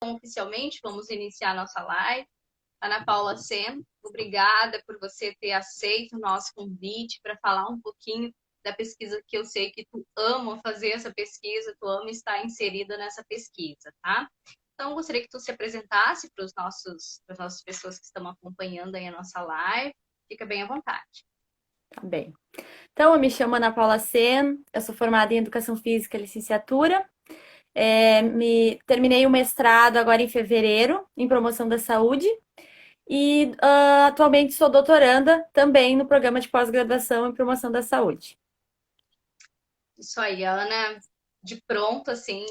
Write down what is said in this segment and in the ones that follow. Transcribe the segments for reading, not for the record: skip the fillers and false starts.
então, oficialmente, vamos iniciar nossa live. Ana Paula Sen, obrigada por você ter aceito o nosso convite para falar um pouquinho da pesquisa, que eu sei que tu ama fazer essa pesquisa, tu ama estar inserida nessa pesquisa, tá? Então, eu gostaria que tu se apresentasse para as nossas pessoas que estão acompanhando aí a nossa live. Fica bem à vontade. Tá bem. Então, eu me chamo Ana Paula Sen, eu sou formada em Educação Física, licenciatura. Terminei o mestrado agora em fevereiro, em Promoção da Saúde. E atualmente sou doutoranda também no programa de pós-graduação em Promoção da Saúde. Isso aí, a Ana, de pronto, assim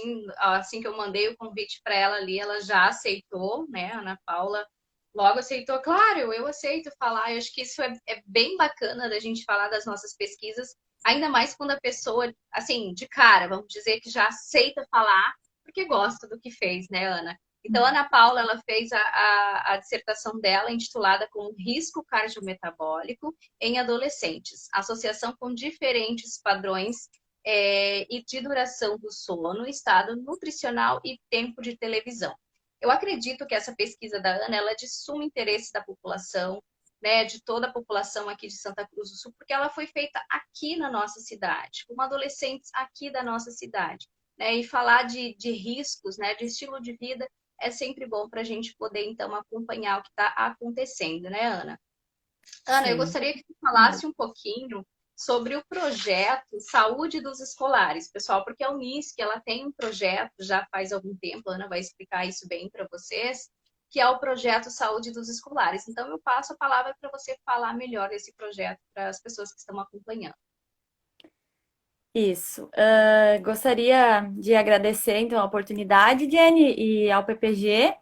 que eu mandei o convite para ela ali, ela já aceitou, né? A Ana Paula logo aceitou. Claro, eu aceito falar. Eu acho que isso é bem bacana da gente falar das nossas pesquisas, ainda mais quando a pessoa, assim, de cara, vamos dizer que já aceita falar, porque gosta do que fez, né, Ana? Então, a Ana Paula, ela fez a dissertação dela intitulada com Risco Cardiometabólico em Adolescentes, associação com diferentes padrões e de duração do sono, estado nutricional e tempo de televisão. Eu acredito que essa pesquisa da Ana ela é de sumo interesse da população, né, de toda a população aqui de Santa Cruz do Sul, porque ela foi feita aqui na nossa cidade, com adolescentes aqui da nossa cidade. Né, e falar de riscos, né, de estilo de vida, é sempre bom para a gente poder, então, acompanhar o que está acontecendo, né, Ana? Ana, eu Sim. gostaria que tu falasse um pouquinho sobre o projeto Saúde dos Escolares, pessoal, porque a Unisc, ela tem um projeto já faz algum tempo, a Ana vai explicar isso bem para vocês, que é o projeto Saúde dos Escolares. Então, eu passo a palavra para você falar melhor desse projeto para as pessoas que estão acompanhando. Isso. Gostaria de agradecer, então, a oportunidade, Jenny, e ao PPG.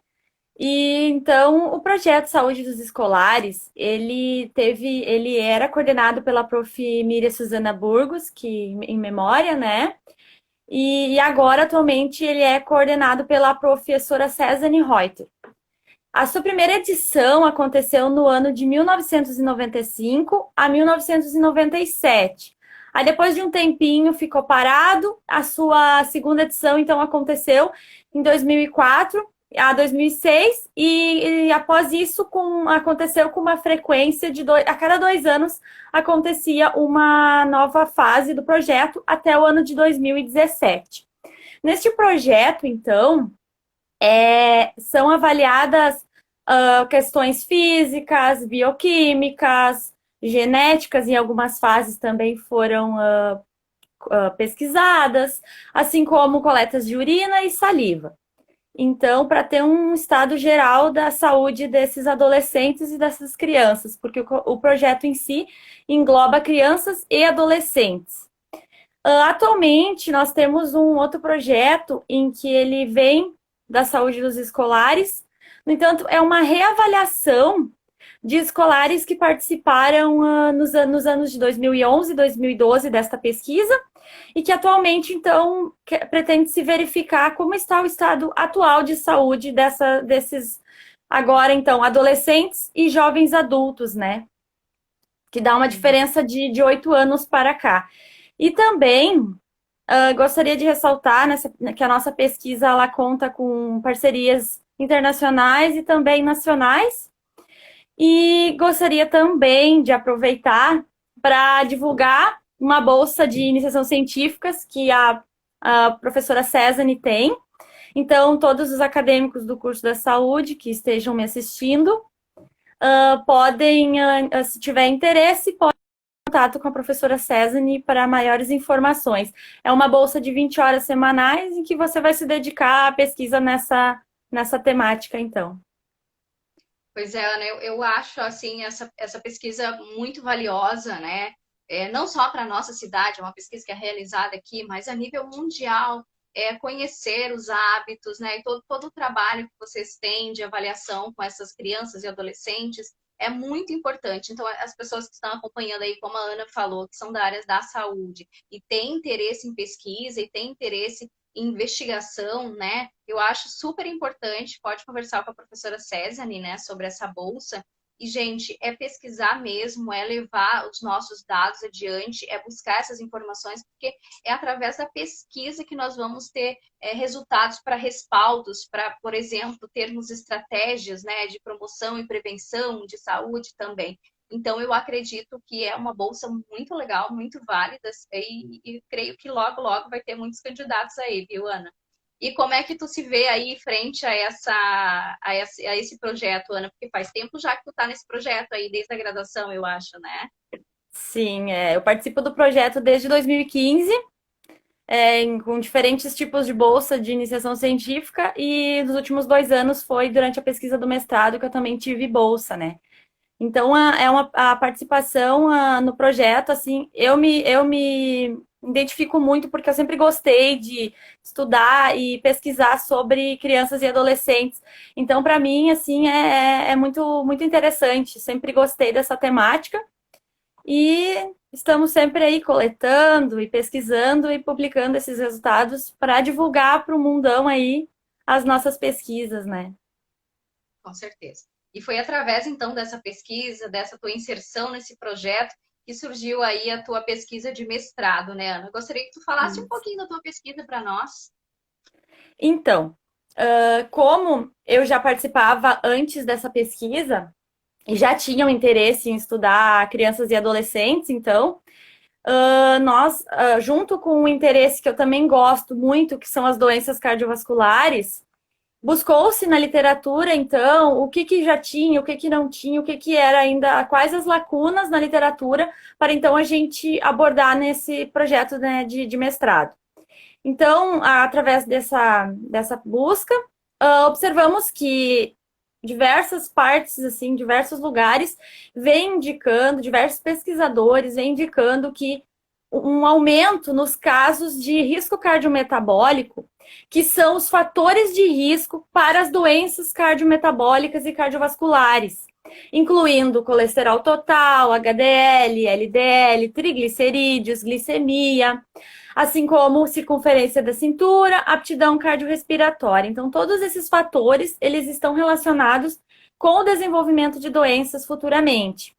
E então, o projeto Saúde dos Escolares, ele era coordenado pela prof. Miriam Suzana Burgos, que em memória, né? E agora, atualmente, ele é coordenado pela professora Cézanne Reuter. A sua primeira edição aconteceu no ano de 1995 a 1997. Aí, depois de um tempinho, ficou parado. A sua segunda edição, então, aconteceu em 2004 a 2006. E após isso, aconteceu com uma frequência de a cada 2 anos acontecia uma nova fase do projeto até o ano de 2017. Neste projeto, então, são avaliadas questões físicas, bioquímicas, genéticas, em algumas fases também foram pesquisadas, assim como coletas de urina e saliva. Então, para ter um estado geral da saúde desses adolescentes e dessas crianças, porque o projeto em si engloba crianças e adolescentes. Atualmente, nós temos um outro projeto em que ele vem da saúde dos escolares. No entanto, é uma reavaliação de escolares que participaram nos anos de 2011 e 2012 desta pesquisa e que atualmente, então, pretende se verificar como está o estado atual de saúde desses, agora, então, adolescentes e jovens adultos, né? Que dá uma diferença de 8 anos para cá. E também gostaria de ressaltar que a nossa pesquisa ela conta com parcerias internacionais e também nacionais. E gostaria também de aproveitar para divulgar uma bolsa de iniciação científicas que a professora Cézanne tem. Então, todos os acadêmicos do curso da saúde que estejam me assistindo podem, se tiver interesse, podem contato com a professora Cézanne para maiores informações. É uma bolsa de 20 horas semanais em que você vai se dedicar à pesquisa nessa temática, então. Pois é, Ana, eu acho assim essa pesquisa muito valiosa, né? Não só para a nossa cidade, é uma pesquisa que é realizada aqui, mas a nível mundial, conhecer os hábitos, né? E todo o trabalho que vocês têm de avaliação com essas crianças e adolescentes é muito importante. Então, as pessoas que estão acompanhando aí, como a Ana falou, que são da área da saúde e têm interesse em pesquisa e têm interesse investigação, né? Eu acho super importante, pode conversar com a professora Cézanne, né, sobre essa bolsa, E, gente, é pesquisar mesmo, é levar os nossos dados adiante, é buscar essas informações, porque é através da pesquisa que nós vamos ter resultados para respaldos, para, por exemplo, termos estratégias, né, de promoção e prevenção de saúde também. Então, eu acredito que é uma bolsa muito legal, muito válida, e creio que logo, logo vai ter muitos candidatos aí, viu, Ana? E como é que tu se vê aí frente a esse projeto, Ana? Porque faz tempo já que tu tá nesse projeto aí, desde a graduação, eu acho, né? Sim, eu participo do projeto desde 2015, com diferentes tipos de bolsa de iniciação científica, e nos últimos 2 anos foi durante a pesquisa do mestrado que eu também tive bolsa, né? Então, a participação no projeto, assim, eu me identifico muito porque eu sempre gostei de estudar e pesquisar sobre crianças e adolescentes. Então, para mim, assim, é muito, muito interessante. Sempre gostei dessa temática e estamos sempre aí coletando e pesquisando e publicando esses resultados para divulgar para o mundão aí as nossas pesquisas, né? Com certeza. E foi através, então, dessa pesquisa, dessa tua inserção nesse projeto, que surgiu aí a tua pesquisa de mestrado, né, Ana? Eu gostaria que tu falasse um pouquinho da tua pesquisa para nós. Então, como eu já participava antes dessa pesquisa e já tinha um interesse em estudar crianças e adolescentes, então, nós, junto com o interesse que eu também gosto muito, que são as doenças cardiovasculares, buscou-se na literatura, então, o que que já tinha, o que que não tinha, o que que era ainda, quais as lacunas na literatura, para então a gente abordar nesse projeto, né, de mestrado. Então, através dessa busca, observamos que diversas partes, assim, diversos lugares, vêm indicando, diversos pesquisadores vêm indicando que um aumento nos casos de risco cardiometabólico, que são os fatores de risco para as doenças cardiometabólicas e cardiovasculares, incluindo colesterol total, HDL, LDL, triglicerídeos, glicemia, assim como circunferência da cintura, aptidão cardiorrespiratória. Então, todos esses fatores, eles estão relacionados com o desenvolvimento de doenças futuramente.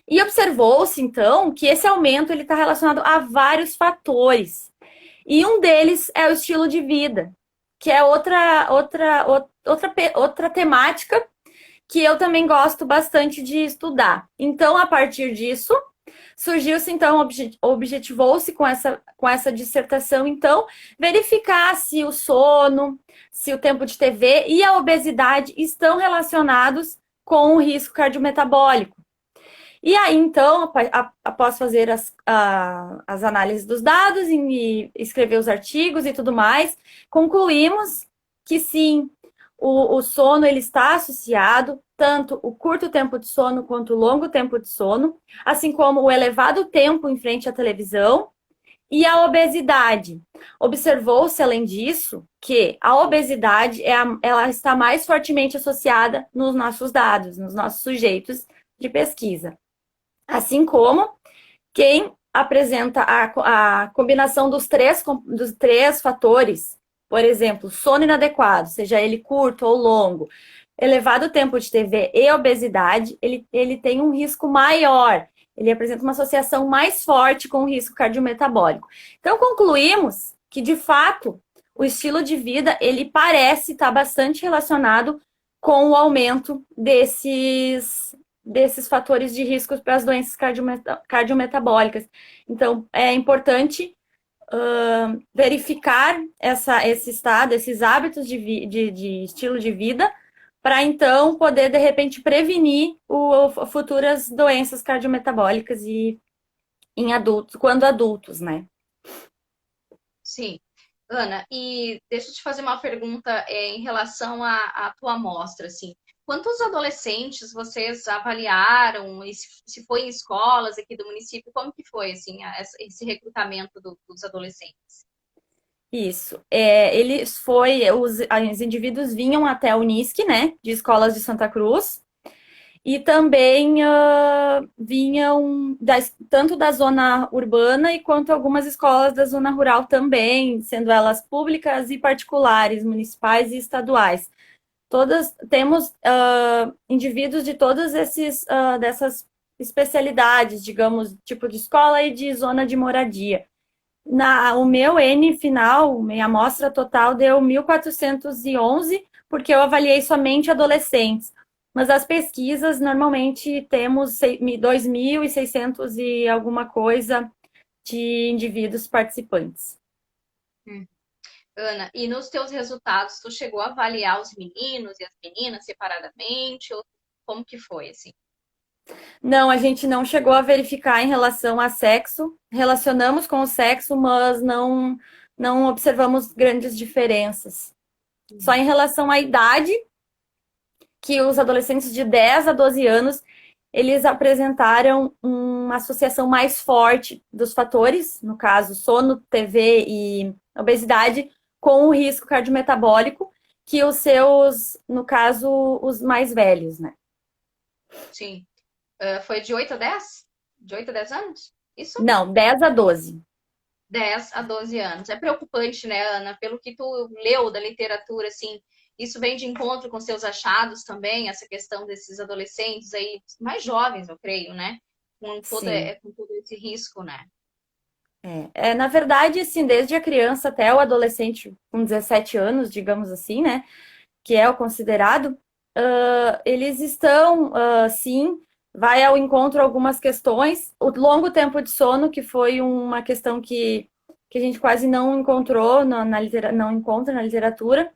E observou-se, então, que esse aumento está relacionado a vários fatores. E um deles é o estilo de vida, que é outra temática que eu também gosto bastante de estudar. Então, a partir disso, surgiu-se, então, objetivou-se com essa dissertação, então, verificar se o sono, se o tempo de TV e a obesidade estão relacionados com o risco cardiometabólico. E aí, então, após fazer as análises dos dados e escrever os artigos e tudo mais, concluímos que sim, o sono ele está associado, tanto o curto tempo de sono quanto o longo tempo de sono, assim como o elevado tempo em frente à televisão e a obesidade. Observou-se, além disso, que a obesidade ela está mais fortemente associada nos nossos dados, nos nossos sujeitos de pesquisa. Assim como quem apresenta a combinação dos três fatores, por exemplo, sono inadequado, seja ele curto ou longo, elevado tempo de TV e obesidade, ele tem um risco maior, ele apresenta uma associação mais forte com o risco cardiometabólico. Então, concluímos que, de fato, o estilo de vida, ele parece estar bastante relacionado com o aumento desses fatores de risco para as doenças cardiometabólicas. Então, é importante verificar esse estado, esses hábitos de estilo de vida, para então poder, de repente, prevenir futuras doenças cardiometabólicas em adultos, quando adultos, né? Sim. Ana, e deixa eu te fazer uma pergunta em relação à tua amostra, assim. Quantos adolescentes vocês avaliaram? E se foi em escolas aqui do município, como que foi, assim, esse recrutamento dos adolescentes? Isso. Os indivíduos vinham até a Unisc, né, de escolas de Santa Cruz, e também vinham tanto da zona urbana e quanto algumas escolas da zona rural também, sendo elas públicas e particulares, municipais e estaduais. temos indivíduos de todas dessas especialidades, digamos, tipo de escola e de zona de moradia. O meu N final, minha amostra total deu 1.411, porque eu avaliei somente adolescentes. Mas as pesquisas, normalmente, temos 2.600 e alguma coisa de indivíduos participantes. Hum. Ana, e nos teus resultados, tu chegou a avaliar os meninos e as meninas separadamente? Ou como que foi, assim? Não, a gente não chegou a verificar em relação a sexo. Relacionamos com o sexo, mas não observamos grandes diferenças. Só em relação à idade, que os adolescentes de 10 a 12 anos, eles apresentaram uma associação mais forte dos fatores, no caso, sono, TV e obesidade, com o risco cardiometabólico, que os seus, no caso, os mais velhos, né? Sim. Foi de 8 a 10? De 8 a 10 anos? Isso? Não, 10 a 12. 10 a 12 anos. É preocupante, né, Ana? Pelo que tu leu da literatura, assim, isso vem de encontro com seus achados também, essa questão desses adolescentes aí, mais jovens, eu creio, né? Sim. Com todo esse risco, né? Na verdade, assim, desde a criança até o adolescente com 17 anos, digamos assim, né? Que é o considerado, eles estão, sim, vai ao encontro algumas questões. O longo tempo de sono, que foi uma questão que a gente quase não encontrou não encontra na literatura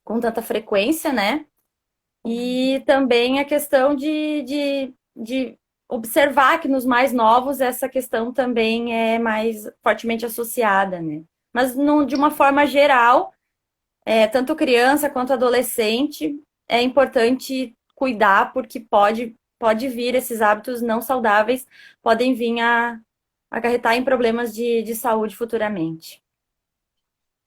com tanta frequência, né? E também a questão de observar que nos mais novos essa questão também é mais fortemente associada, né? Mas não, de uma forma geral, tanto criança quanto adolescente, é importante cuidar, porque pode vir esses hábitos não saudáveis, podem vir a acarretar em problemas de saúde futuramente.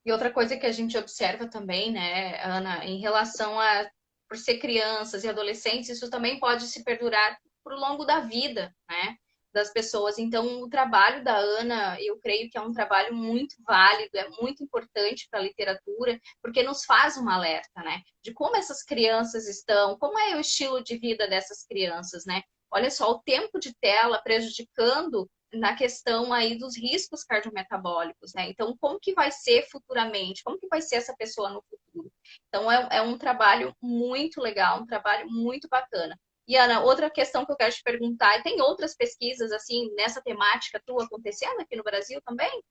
E outra coisa que a gente observa também, né, Ana, em relação a por ser crianças e adolescentes, isso também pode se perdurar por longo da vida, né, das pessoas. Então, o trabalho da Ana, eu creio que é um trabalho muito válido, é muito importante para a literatura, porque nos faz um alerta, né, de como essas crianças estão, como é o estilo de vida dessas crianças, né? Olha só, o tempo de tela prejudicando na questão aí dos riscos cardiometabólicos, né? Então, como que vai ser futuramente? Como que vai ser essa pessoa no futuro? Então, é um trabalho muito legal, um trabalho muito bacana. E, Ana, outra questão que eu quero te perguntar, tem outras pesquisas, assim, nessa temática tua acontecendo aqui no Brasil também?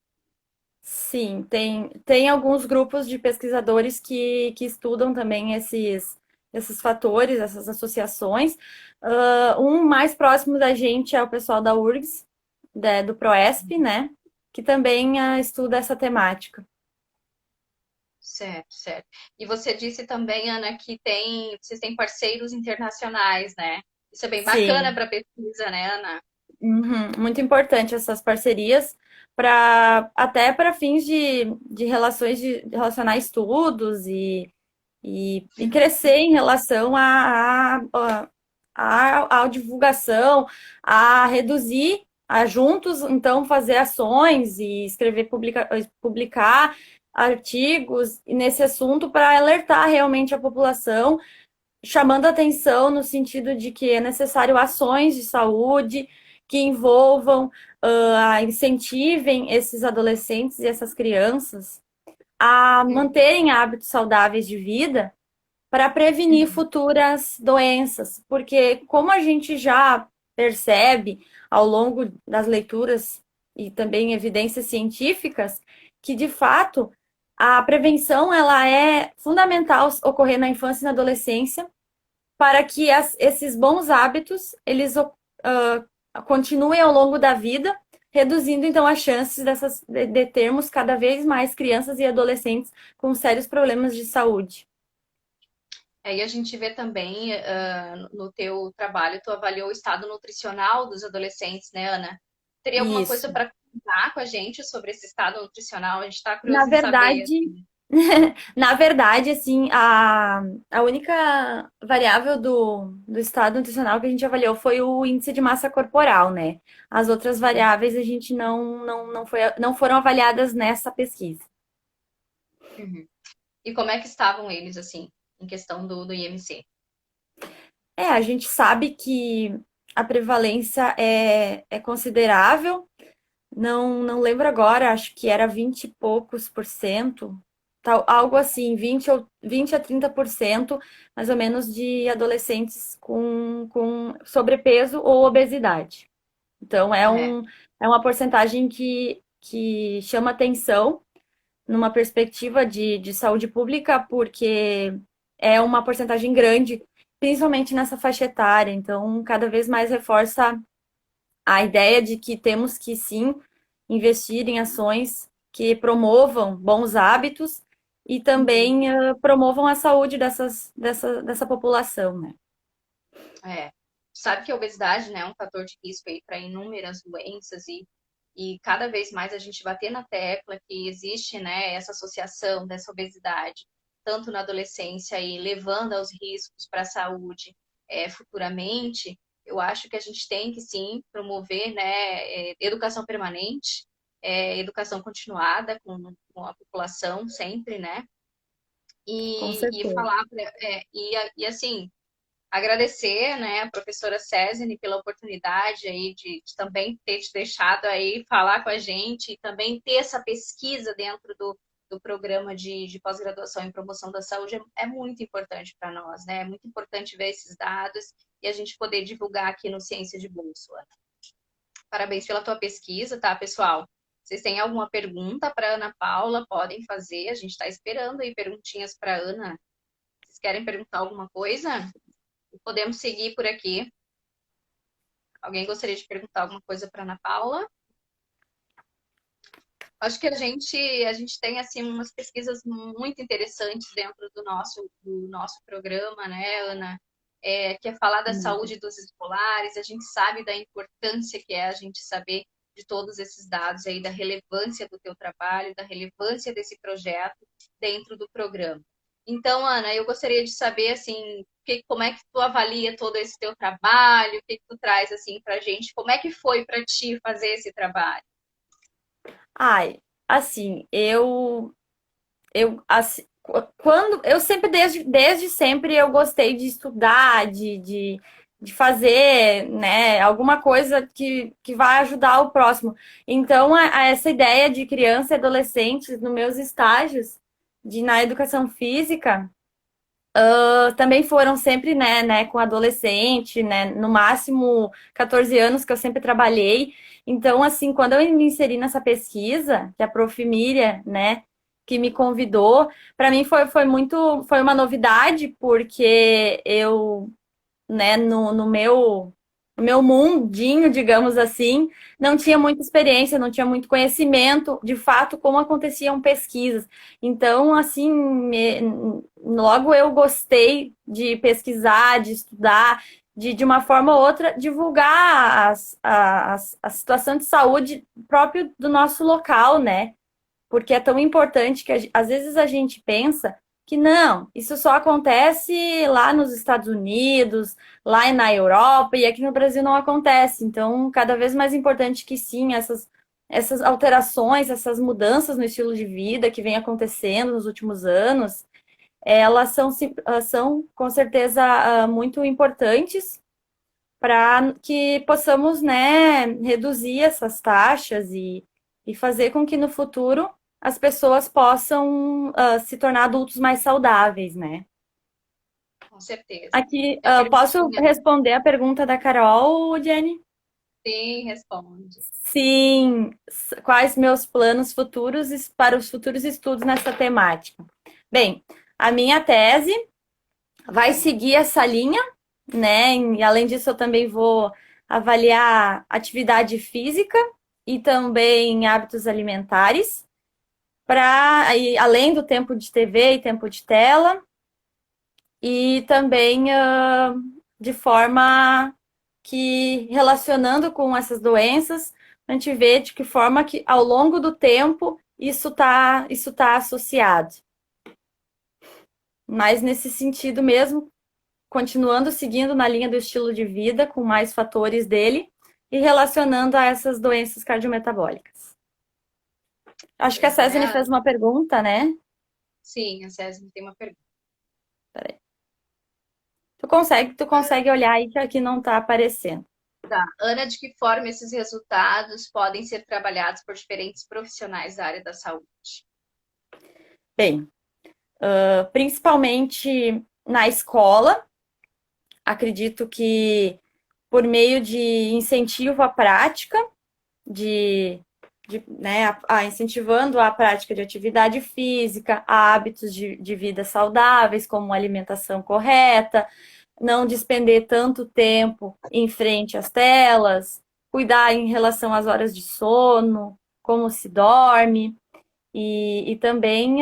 Sim, tem alguns grupos de pesquisadores que estudam também esses fatores, essas associações. Um mais próximo da gente é o pessoal da URGS, do PROESP, né? Que também estuda essa temática. Certo, certo. E você disse também, Ana, que vocês têm parceiros internacionais, né? Isso é bem bacana Sim, para pesquisa, né, Ana? uhum, muito importante essas parcerias para até para fins de relações de relacionar estudos e crescer em relação à divulgação, a reduzir, a juntos, então, fazer ações e publicar artigos nesse assunto para alertar realmente a população, chamando atenção no sentido de que é necessário ações de saúde que envolvam, incentivem esses adolescentes e essas crianças a manterem hábitos saudáveis de vida para prevenir Uhum. futuras doenças, porque como a gente já percebe ao longo das leituras e também evidências científicas, que de fato a prevenção ela é fundamental ocorrer na infância e na adolescência para que esses bons hábitos eles continuem ao longo da vida, reduzindo então as chances de termos cada vez mais crianças e adolescentes com sérios problemas de saúde. Aí a gente vê também no teu trabalho, tu avaliou o estado nutricional dos adolescentes, né, Ana? Teria alguma coisa Isso. para contar com a gente sobre esse estado nutricional? A gente está Na curioso em saber. verdade, na verdade, assim, a única variável do estado nutricional que a gente avaliou foi o índice de massa corporal, né? As outras variáveis a gente não foram avaliadas nessa pesquisa. Uhum. E como é que estavam eles, assim? em questão do IMC. A gente sabe que a prevalência é considerável. Não lembro agora, acho que era 20 e poucos por cento, tal, algo assim, 20 a 30% mais ou menos de adolescentes com sobrepeso ou obesidade. Então, É, é uma porcentagem que chama atenção numa perspectiva de saúde pública, porque é uma porcentagem grande, principalmente nessa faixa etária. Então, cada vez mais reforça a ideia de que temos que sim investir em ações que promovam bons hábitos e uhum, também promovam a saúde dessa população, né? é. Sabe que a obesidade, né, é um fator de risco aí para inúmeras doenças e cada vez mais a gente bater na tecla que existe, né, essa associação dessa obesidade, tanto na adolescência e levando aos riscos para a saúde futuramente, eu acho que a gente tem que sim promover, né, educação permanente, educação continuada com a população sempre, né, Com e certeza. falar, e assim, agradecer, né, a professora Cézanne pela oportunidade aí de também ter te deixado aí falar com a gente e também ter essa pesquisa dentro do programa de pós-graduação em promoção da saúde é muito importante para nós, né? É muito importante ver esses dados e a gente poder divulgar aqui no Ciência de Bolso. Ana. Parabéns pela tua pesquisa, tá, pessoal? Vocês têm alguma pergunta para Ana Paula? Podem fazer. A gente está esperando aí perguntinhas para Ana. Vocês querem perguntar alguma coisa? Podemos seguir por aqui. Alguém gostaria de perguntar alguma coisa para Ana Paula? Acho que a gente tem assim umas pesquisas muito interessantes dentro do nosso programa, né, Ana? Que é falar da saúde dos escolares. A gente sabe da importância que é a gente saber de todos esses dados aí, da relevância do teu trabalho, da relevância desse projeto dentro do programa. Então, Ana, eu gostaria de saber assim, como é que tu avalia todo esse teu trabalho, o que tu traz assim para a gente, como é que foi para ti fazer esse trabalho? Ai, assim, assim, quando eu sempre desde sempre eu gostei de estudar, de fazer, né, alguma coisa que vai ajudar o próximo. Então, essa ideia de criança e adolescentes nos meus estágios na educação física também foram sempre, né, com adolescente, né, no máximo 14 anos que eu sempre trabalhei. Então, assim, quando eu me inseri nessa pesquisa, que a Prof. Miriam, né, que me convidou, para mim foi uma novidade, porque eu, né, no meu mundinho, digamos assim, não tinha muita experiência, não tinha muito conhecimento, de fato, como aconteciam pesquisas. Então, assim, logo eu gostei de pesquisar, de estudar, de uma forma ou outra, divulgar a situação de saúde próprio do nosso local, né? Porque é tão importante que às vezes a gente pensa que não, isso só acontece lá nos Estados Unidos, lá na Europa, e aqui no Brasil não acontece. Então, cada vez mais importante que sim, essas alterações, essas mudanças no estilo de vida que vem acontecendo nos últimos anos, elas são com certeza muito importantes para que possamos, né, reduzir essas taxas e fazer com que no futuro as pessoas possam se tornar adultos mais saudáveis, né? Com certeza. Aqui, Minha posso perguntinha, responder a pergunta da Carol, Jenny? sim, responde. Sim, quais meus planos futuros para os futuros estudos nessa temática? Bem, a minha tese vai seguir essa linha, né? E além disso, eu também vou avaliar atividade física e também hábitos alimentares, para além do tempo de TV e tempo de tela, e também de forma que relacionando com essas doenças, a gente vê de que forma que ao longo do tempo isso tá associado. Mas nesse sentido mesmo, continuando seguindo na linha do estilo de vida, com mais fatores dele, e relacionando a essas doenças cardiometabólicas. Acho que a Beleza, Cézanne né? fez uma pergunta, né? Sim, a César tem uma pergunta. Peraí. tu consegue olhar aí que aqui não está aparecendo. Tá. Ana, de que forma esses resultados podem ser trabalhados por diferentes profissionais da área da saúde? Bem, principalmente na escola, acredito que por meio de incentivo à prática, né, incentivando a prática de atividade física, a hábitos de vida saudáveis, como alimentação correta, não despender tanto tempo em frente às telas, cuidar em relação às horas de sono, como se dorme, e também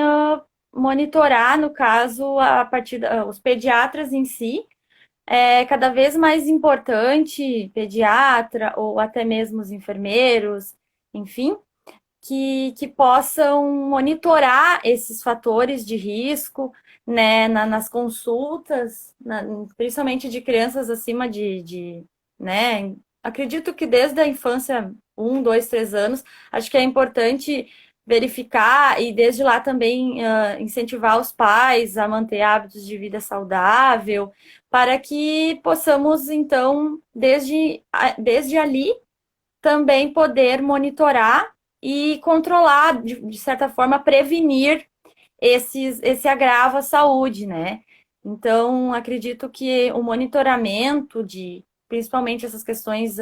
monitorar, no caso, a partir os pediatras em si. É cada vez mais importante, pediatra ou até mesmo os enfermeiros, enfim, que possam monitorar esses fatores de risco, né, nas consultas, principalmente de crianças acima né, acredito que desde a infância, 1, 2, 3 anos, acho que é importante verificar e desde lá também incentivar os pais a manter hábitos de vida saudável, para que possamos, então, desde ali, também poder monitorar e controlar, de certa forma, prevenir esse agravo à saúde, né? Então, acredito que o monitoramento principalmente essas questões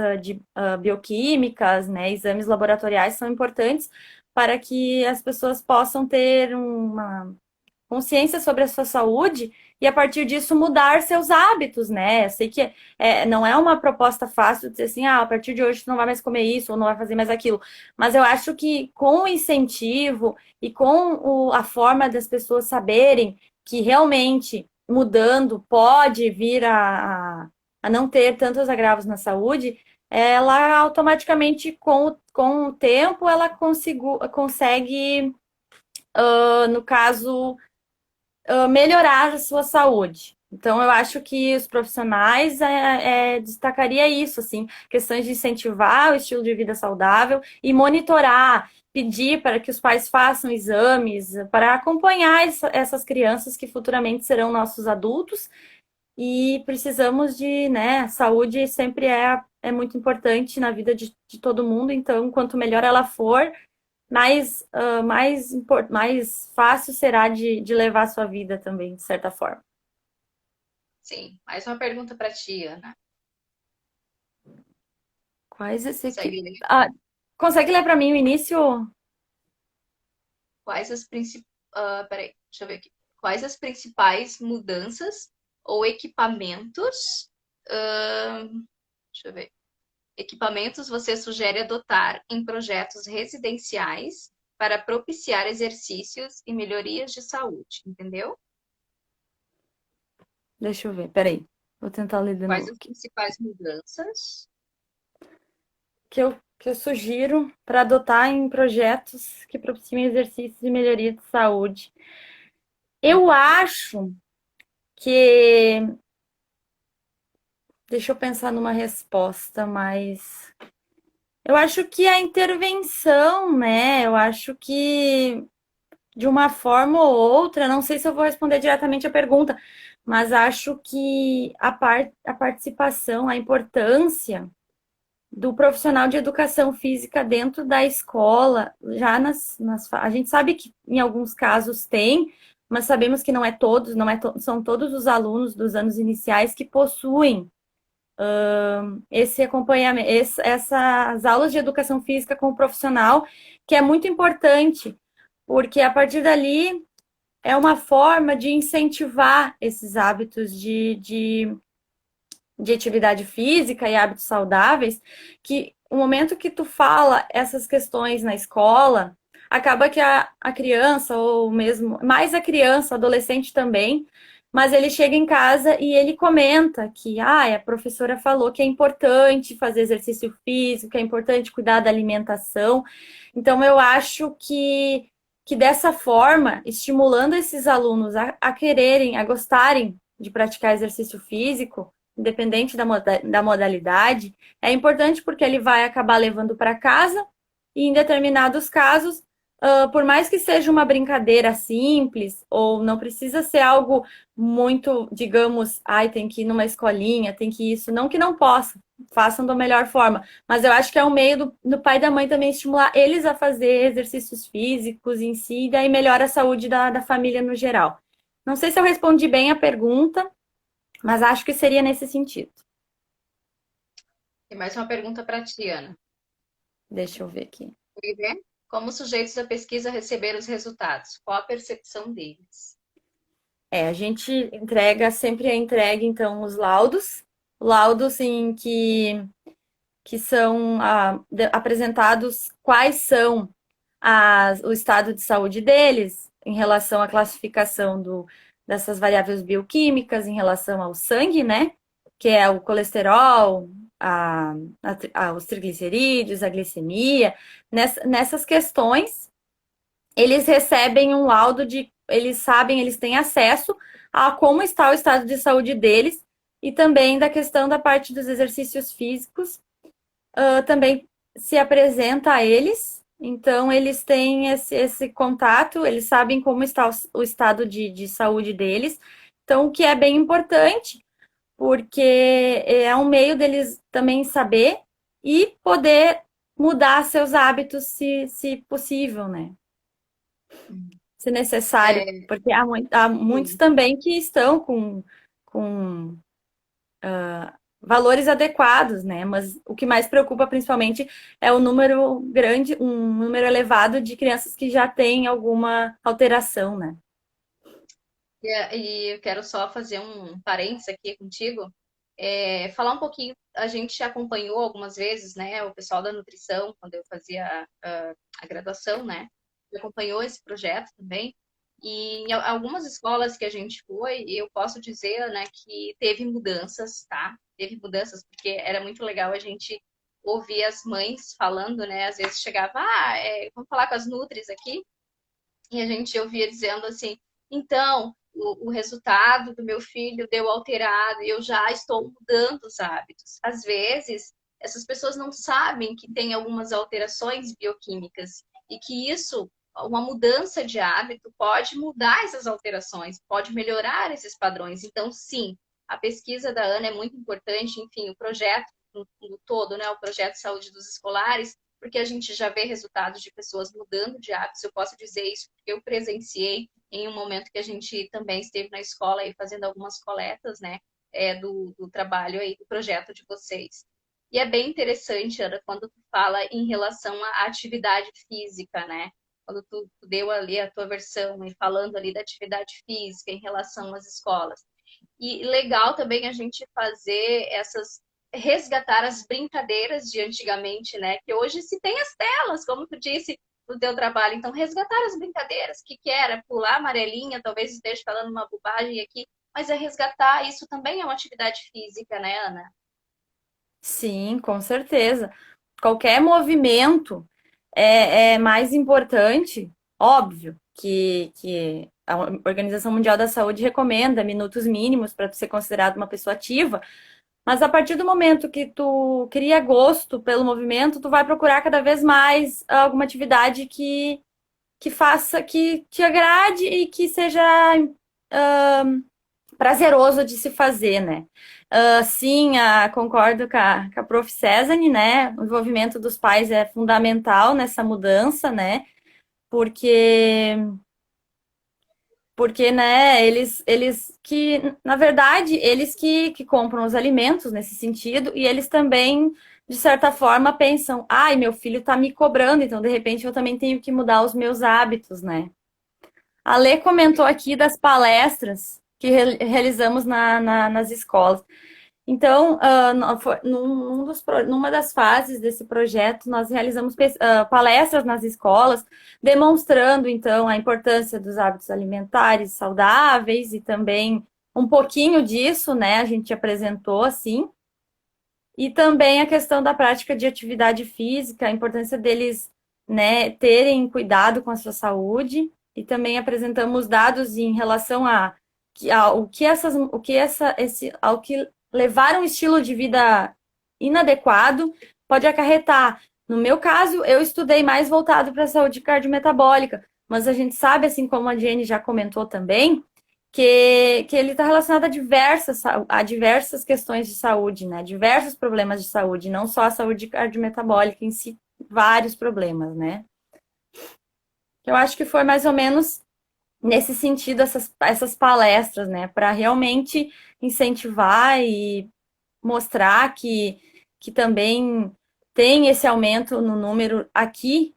bioquímicas, né, exames laboratoriais são importantes para que as pessoas possam ter uma consciência sobre a sua saúde e a partir disso mudar seus hábitos, né? Eu sei que não é uma proposta fácil dizer assim, a partir de hoje você não vai mais comer isso ou não vai fazer mais aquilo, mas eu acho que com o incentivo e com a forma das pessoas saberem que realmente mudando pode vir a não ter tantos agravos na saúde, ela automaticamente, com o tempo, ela consegue, no caso, melhorar a sua saúde. Então, eu acho que os profissionais destacaria isso, assim, questões de incentivar o estilo de vida saudável e monitorar, pedir para que os pais façam exames para acompanhar essas crianças que futuramente serão nossos adultos e precisamos né, saúde sempre é muito importante na vida de todo mundo, então, quanto melhor ela for, mais fácil será de levar a sua vida também, de certa forma. Sim, mais uma pergunta para ti, Ana. Quais esse aqui? Consegue ler? Consegue ler para mim o início? Quais as principais. Peraí, deixa eu ver aqui. Quais as principais mudanças ou equipamentos? Deixa eu ver. Equipamentos você sugere adotar em projetos residenciais para propiciar exercícios e melhorias de saúde, entendeu? Deixa eu ver, peraí. Vou tentar ler de Quais novo as aqui. principais mudanças? Que eu sugiro para adotar em projetos que propiciem exercícios e melhoria de saúde. Eu acho que. Deixa eu pensar numa resposta, mas. Eu acho que a intervenção, né? Eu acho que de uma forma ou outra, não sei se eu vou responder diretamente a pergunta, mas acho que a participação, a importância do profissional de educação física dentro da escola, já a gente sabe que em alguns casos tem, mas sabemos que não é todos, não é são todos os alunos dos anos iniciais que possuem esse acompanhamento, essas aulas de educação física com o profissional, que é muito importante, porque a partir dali é uma forma de incentivar esses hábitos de atividade física e hábitos saudáveis, que o momento que tu fala essas questões na escola, acaba que a criança, ou mesmo mais a criança, adolescente também, mas ele chega em casa e ele comenta que a professora falou que é importante fazer exercício físico, que é importante cuidar da alimentação. Então, eu acho que dessa forma, estimulando esses alunos a quererem, a gostarem de praticar exercício físico, independente da modalidade, é importante porque ele vai acabar levando para casa e, em determinados casos, por mais que seja uma brincadeira simples, ou não precisa ser algo muito, digamos, ai, tem que ir numa escolinha, tem que isso, não que não possa, façam da melhor forma, mas eu acho que é um meio do pai e da mãe também estimular eles a fazer exercícios físicos em si, e daí melhora a saúde da família no geral. Não sei se eu respondi bem a pergunta, mas acho que seria nesse sentido. Tem mais uma pergunta para ti, Ana. Deixa eu ver aqui. Né? Como os sujeitos da pesquisa receberam os resultados? Qual a percepção deles? A gente sempre é entregue, então, os laudos em que são apresentados quais são o estado de saúde deles em relação à classificação dessas variáveis bioquímicas, em relação ao sangue, né? Que é o colesterol, a, os triglicerídeos, a glicemia. Nessas questões, eles recebem um laudo eles sabem, eles têm acesso a como está o estado de saúde deles e também da questão da parte dos exercícios físicos, também se apresenta a eles. Então, eles têm esse contato, eles sabem como está o estado de saúde deles. Então, o que é bem importante, porque é um meio deles também saber e poder mudar seus hábitos, se possível, né? Se necessário, É, porque há muitos sim. também que estão com valores adequados, né? Mas o que mais preocupa principalmente é o número grande, um número elevado de crianças que já têm alguma alteração, né? E eu quero só fazer um parênteses aqui contigo. Falar um pouquinho, a gente acompanhou algumas vezes, né, o pessoal da nutrição, quando eu fazia a graduação, né, acompanhou esse projeto também. E em algumas escolas que a gente foi, eu posso dizer, né, que teve mudanças, tá? Teve mudanças, porque era muito legal a gente ouvir as mães falando, né? Às vezes chegava, vamos falar com as nutris aqui, e a gente ouvia dizendo assim, então, o resultado do meu filho deu alterado e eu já estou mudando os hábitos. Às vezes, essas pessoas não sabem que tem algumas alterações bioquímicas e que isso, uma mudança de hábito, pode mudar essas alterações, pode melhorar esses padrões. Então, sim, a pesquisa da Ana é muito importante, enfim, o projeto no todo, né, o projeto de saúde dos escolares, porque a gente já vê resultados de pessoas mudando de hábitos. Eu posso dizer isso porque eu presenciei em um momento que a gente também esteve na escola aí fazendo algumas coletas, né, do trabalho aí, do projeto de vocês. E é bem interessante, Ana, quando tu fala em relação à atividade física, né? Quando tu deu ali a tua versão e falando ali da atividade física em relação às escolas. E legal também a gente fazer essas resgatar as brincadeiras de antigamente, né? Que hoje se tem as telas, como tu disse no teu trabalho. Então, resgatar as brincadeiras, que era pular amarelinha, talvez esteja falando uma bobagem aqui, mas é resgatar, isso também é uma atividade física, né, Ana? Sim, com certeza. Qualquer movimento é mais importante, óbvio, que a Organização Mundial da Saúde recomenda minutos mínimos para ser considerado uma pessoa ativa, mas a partir do momento que tu cria gosto pelo movimento, tu vai procurar cada vez mais alguma atividade que faça, que te agrade e que seja prazeroso de se fazer, né? Sim, concordo com a Prof. Cezanne, né? O envolvimento dos pais é fundamental nessa mudança, né? Porque, né, eles que, na verdade, eles que compram os alimentos nesse sentido, e eles também, de certa forma, pensam, ai, meu filho tá me cobrando, então, de repente, eu também tenho que mudar os meus hábitos, né? A Lê comentou aqui das palestras que realizamos nas escolas. Então, numa das fases desse projeto, nós realizamos palestras nas escolas, demonstrando, então, a importância dos hábitos alimentares saudáveis e também um pouquinho disso, né? A gente apresentou assim. E também a questão da prática de atividade física, a importância deles, né, terem cuidado com a sua saúde. E também apresentamos dados em relação ao que levar um estilo de vida inadequado pode acarretar No meu caso, eu estudei mais voltado para a saúde cardiometabólica, mas a gente sabe, assim como a Jenny já comentou também, que ele está relacionado a diversas questões de saúde, né? Diversos problemas de saúde, não só a saúde cardiometabólica em si, vários problemas, né? Eu acho que foi mais ou menos nesse sentido essas palestras, né? Para realmente incentivar e mostrar que também tem esse aumento no número aqui,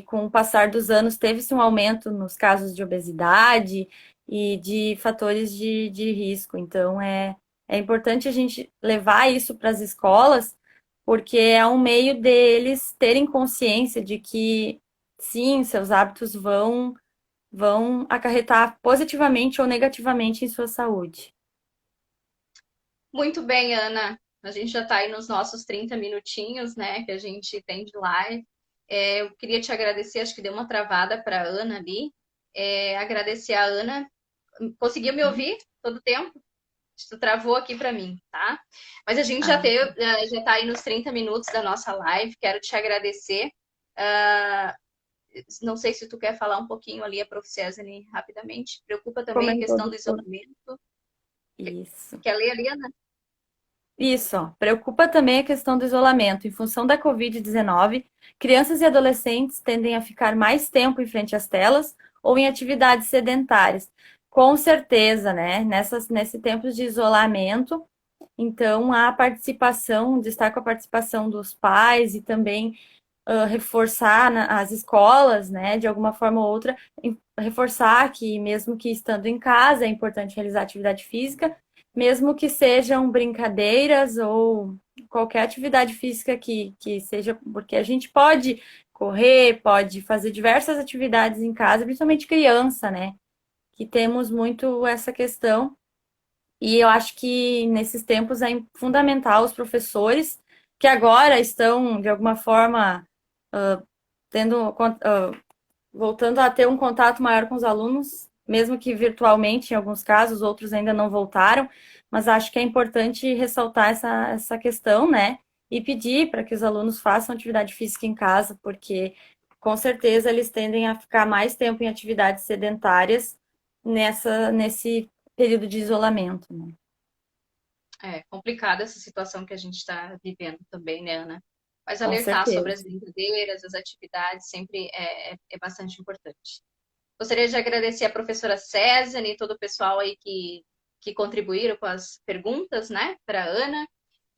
com o passar dos anos, teve-se um aumento nos casos de obesidade e de fatores de risco. Então, é importante a gente levar isso para as escolas, porque é um meio deles terem consciência de que, sim, seus hábitos vão acarretar positivamente ou negativamente em sua saúde. Muito bem, Ana. A gente já está aí nos nossos 30 minutinhos, né, que a gente tem de live. Eu queria te agradecer, acho que deu uma travada para a Ana ali. Agradecer a Ana. Conseguiu me ouvir todo o tempo? Tu travou aqui para mim, tá? Mas a gente Ah, já tá aí nos 30 minutos da nossa live. Quero te agradecer. Ah, não sei se tu quer falar um pouquinho ali, a Prof. César, rapidamente. Preocupa também a comentou questão do do isolamento. isso. Quer ler ali, Ana? Isso, ó. Preocupa também a questão do isolamento. Em função da Covid-19, crianças e adolescentes tendem a ficar mais tempo em frente às telas ou em atividades sedentárias. Com certeza, né? Nesse tempo de isolamento, então a participação, destaco a participação dos pais e também reforçar as escolas, né, de alguma forma ou outra, reforçar que mesmo que estando em casa é importante realizar atividade física, mesmo que sejam brincadeiras ou qualquer atividade física que seja, porque a gente pode correr, pode fazer diversas atividades em casa, principalmente criança, né, que temos muito essa questão. E eu acho que nesses tempos é fundamental os professores que agora estão, de alguma forma, tendo, voltando a ter um contato maior com os alunos, mesmo que virtualmente, em alguns casos, outros ainda não voltaram, mas acho que é importante ressaltar essa questão, né? E pedir para que os alunos façam atividade física em casa, porque com certeza eles tendem a ficar mais tempo em atividades sedentárias nesse período de isolamento, né? É complicada essa situação que a gente está vivendo também, né, Ana? Mas Com alertar sobre certeza. as brincadeiras, as atividades, sempre é bastante importante. Gostaria de agradecer a professora César e todo o pessoal aí que contribuíram com as perguntas, né, para a Ana.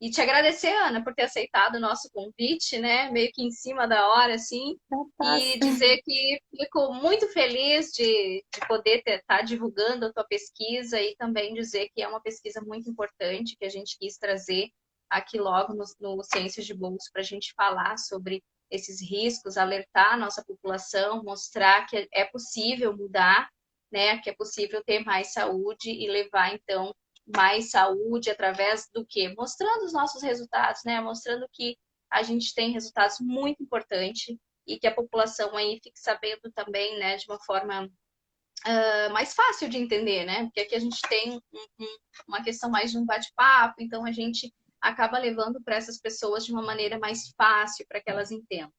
E te agradecer, Ana, por ter aceitado o nosso convite, né? Meio que em cima da hora, assim. Capaz. E dizer que fico muito feliz de poder estar divulgando a tua pesquisa e também dizer que é uma pesquisa muito importante que a gente quis trazer aqui logo no Ciências de Bolso para a gente falar sobre esses riscos, alertar a nossa população, mostrar que é possível mudar, né? Que é possível ter mais saúde e levar, então, mais saúde através do quê? Mostrando os nossos resultados, né? Mostrando que a gente tem resultados muito importantes e que a população aí fique sabendo também, né, de uma forma mais fácil de entender, né? Porque aqui a gente tem uma questão mais de um bate-papo, então a gente acaba levando para essas pessoas de uma maneira mais fácil para que elas entendam.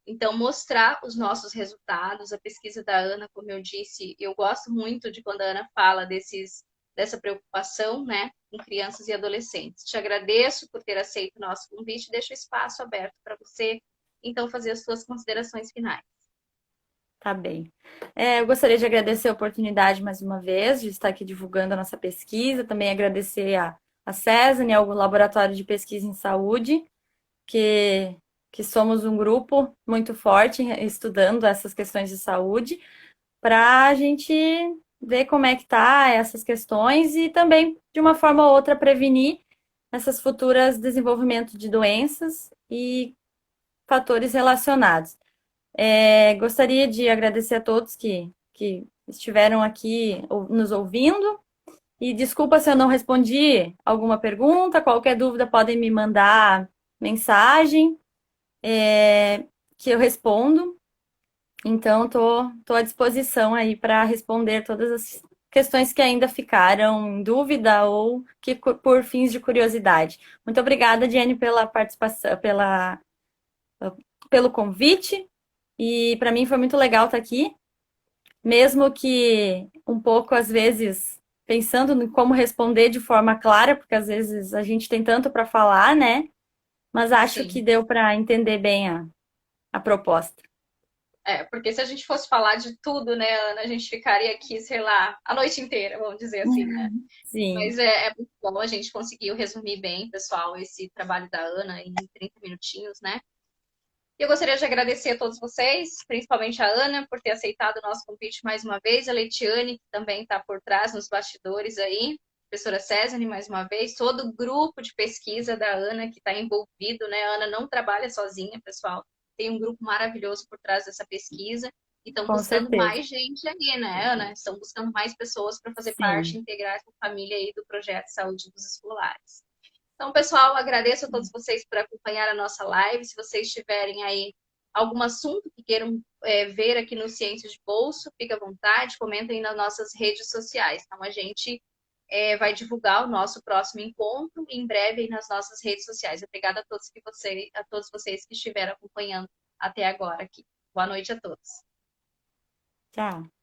Então, mostrar os nossos resultados, a pesquisa da Ana, como eu disse, eu gosto muito de quando a Ana fala dessa preocupação, né, com crianças e adolescentes. Te agradeço por ter aceito o nosso convite e deixo o espaço aberto para você, então, fazer as suas considerações finais. Tá bem. Eu gostaria de agradecer a oportunidade mais uma vez de estar aqui divulgando a nossa pesquisa, também agradecer a César e ao Laboratório de Pesquisa em Saúde, que, que somos um grupo muito forte estudando essas questões de saúde, para a gente ver como é que tá essas questões e também, de uma forma ou outra, prevenir essas futuras desenvolvimento de doenças e fatores relacionados. Gostaria de agradecer a todos que estiveram aqui nos ouvindo. E desculpa se eu não respondi alguma pergunta, qualquer dúvida podem me mandar mensagem, que eu respondo. Então, tô à disposição aí para responder todas as questões que ainda ficaram em dúvida ou que por fins de curiosidade. Muito obrigada, Jenny, pela participação, pela pelo convite. E para mim foi muito legal estar aqui, mesmo que um pouco, às vezes, pensando em como responder de forma clara, porque às vezes a gente tem tanto para falar, né? Mas acho que Sim. deu para entender bem a proposta. Porque se a gente fosse falar de tudo, né, Ana, a gente ficaria aqui, sei lá, a noite inteira, vamos dizer assim, né? Sim, Mas é muito bom, a gente conseguiu resumir bem, pessoal, esse trabalho da Ana em 30 minutinhos, né? Eu gostaria de agradecer a todos vocês, principalmente a Ana, por ter aceitado o nosso convite mais uma vez, a Leitiane, que também está por trás, nos bastidores aí, a professora César, mais uma vez, todo o grupo de pesquisa da Ana que está envolvido, né? A Ana não trabalha sozinha, pessoal, tem um grupo maravilhoso por trás dessa pesquisa, e estão com buscando certeza. mais gente aí, né, Ana? Estão buscando mais pessoas para fazer parte, Sim. integrar essa família aí do projeto Saúde dos Escolares. Então, pessoal, agradeço a todos vocês por acompanhar a nossa live. Se vocês tiverem aí algum assunto que queiram ver aqui no Ciências de Bolso, fique à vontade, comentem nas nossas redes sociais. Então, a gente vai divulgar o nosso próximo encontro em breve aí nas nossas redes sociais. Obrigada a todos vocês que estiveram acompanhando até agora aqui. Boa noite a todos. Tchau.